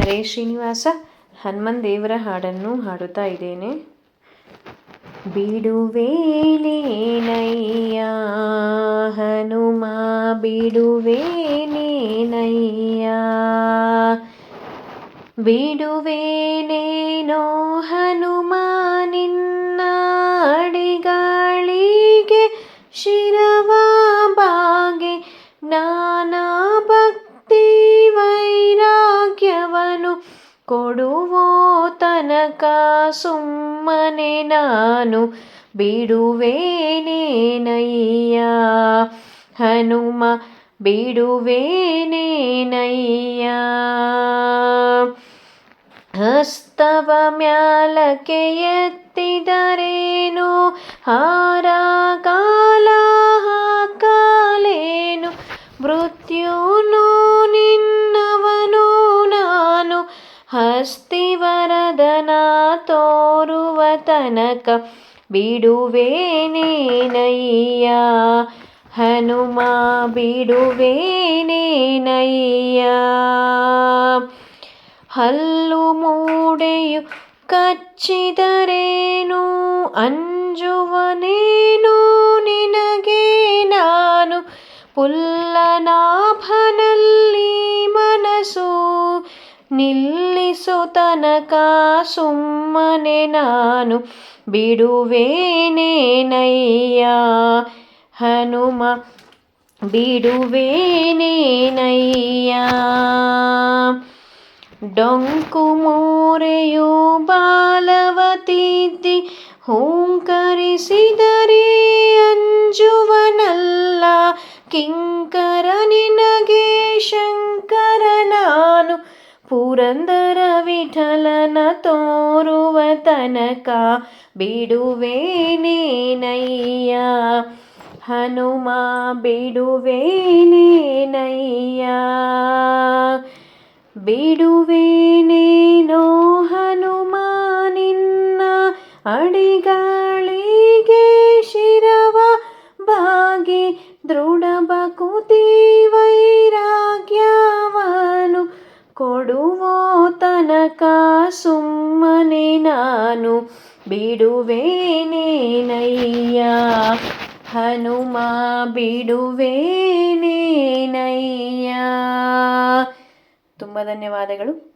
ಹರೇ ಶ್ರೀನಿವಾಸ. ಹನುಮನ್ ದೇವರ ಹಾಡನ್ನು ಹಾಡುತ್ತಾ ಇದ್ದೇನೆ. ಬಿಡುವೇನೇನಯ್ಯ ಹನುಮ ಬಿಡುವೇನೇನಯ್ಯ, ಬಿಡುವೇನೇನೋ ಹನುಮ ನಿನ್ನ ಅಡಿಗಳಿಗೆ ಶಿರವ ಬಾಗೆ, ಜ್ಞಾನ ಭಕ್ತಿ ವೈರಾಗ್ಯವನ್ನು ಕೊಡುವೋ ತನಕ ಸುಮ್ಮನೆ ನಾನು ಬಿಡುವೇನೇನಯ್ಯ ಹನುಮ ಬಿಡುವೇನೇನಯ್ಯ. ಹಸ್ತವ ಮ್ಯಾಲಕ್ಕೆ ಎತ್ತಿದರೇನು ಹಾರ ಕಾಲ ಹಾಕಲೇನು, ಮೃತ್ಯುನು ನಿನ್ನವನು ನಾನು ಹಸ್ತಿವರದನ ತೋರುವ ತನಕ ಬಿಡುವೇನೇನಯ್ಯ ಹನುಮ ಬಿಡುವೇನೇನಯ್ಯ. ಹಲ್ಲು ಮೂಡೆಯು ಕಚ್ಚಿದರೇನು ಅಂಜುವನೇನು ನಿನಗೆ ನಾನು, ಪುಲ್ಲನಾಭನಲ್ಲಿ ಮನಸ್ಸು ನಿಲ್ಲಿಸು ತನಕ ಸುಮ್ಮನೆ ನಾನು ಬಿಡುವೇನೇನಯ್ಯ ಹನುಮ ಬಿಡುವೇನೇನಯ್ಯ. ಡೊಂಕು ಮೋರೆಯು ಬಾಲವ ತಿದ್ದಿ ಹೂಂಕರಿಸಿದರೆ ಅಂಜುವನಲ್ಲ, ಕಿಂಕರ ನಿನಗೆ ಶಂಕರ ನಾನು ಪುರಂದರ ವಿಠಲನ ತೋರುವ ತನಕ ಬಿಡುವೇನೇನಯ್ಯ ಹನುಮ ಬಿಡುವೇನೇನಯ್ಯ. ಬಿಡುವೇನೇನೋ ಹನುಮ ನಿನ್ನ ಅಡಿಗಳಿಗೆ ಶಿರವ ಬಾಗಿ, ದೃಢ ಭಕುತಿ ವೈರಾಗ್ಯವನ್ನು ಕೊಡುವೋ ತನಕ ಸುಮ್ಮನೆ ನಾನು ಬಿಡುವೇನೇನಯ್ಯ ಹನುಮ ಬಿಡುವೇನೇನಯ್ಯ. ತುಂಬ ಧನ್ಯವಾದಗಳು.